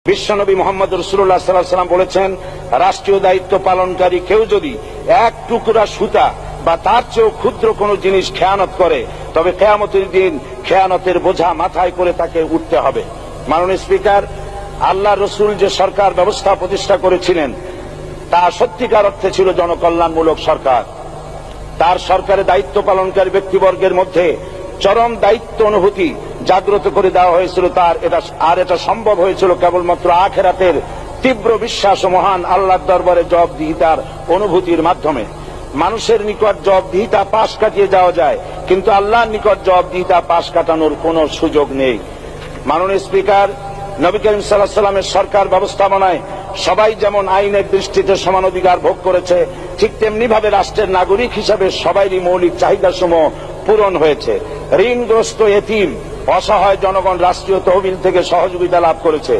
বিশ্বনবী মুহাম্মদ রাসূলুল্লাহ সাল্লাল্লাহু আলাইহি ওয়াসাল্লাম বলেছেন, রাষ্ট্রীয় দায়িত্ব পালনকারী কেউ যদি এক টুকরা সুতা বা তার চেয়েও ক্ষুদ্র কোনো জিনিস খেয়ানত করে, তবে কিয়ামতের দিন খেয়ানতের বোঝা মাথায় করে তাকে উঠতে হবে। মাননীয় স্পিকার, আল্লাহ রসুল যে সরকার ব্যবস্থা প্রতিষ্ঠা করেছিলেন তা সত্যিকার অর্থে ছিল জনকল্যাণমূলক সরকার। তার সরকারের দায়িত্ব পালনকারী ব্যক্তিবর্গের মধ্যে চরম দায়িত্ব অনুভূতি জাগ্রত করে দেওয়া হয়েছিল। এটা সম্ভব হয়েছিল কেবলমাত্র আখিরাতের তীব্র বিশ্বাস ও মহান আল্লাহর দরবারে জবাবদিহিতার অনুভূতির মাধ্যমে। মানুষের নিকট জবাবদিহিতা পাশ কাটিয়ে যাওয়া যায়, কিন্তু আল্লাহর নিকট জবাবদিহিতা পাশ কাটানোর কোনো সুযোগ নেই। মাননীয় স্পিকার, নবী করিম সাল্লাল্লাহু আলাইহি ওয়াসাল্লামের সরকার ব্যবস্থাপনায় সবাই যেমন আইনের দৃষ্টিতে সমান অধিকার ভোগ করেছে, ঠিক তেমনি ভাবে রাষ্ট্রের নাগরিক হিসাবে সবারই মৌলিক চাহিদাসমূহ পূরণ হয়েছে। ঋণগ্রস্ত এতিম অসহায় জনগণ রাষ্ট্রীয় তহবিল থেকে সহযোগিতা লাভ করেছে।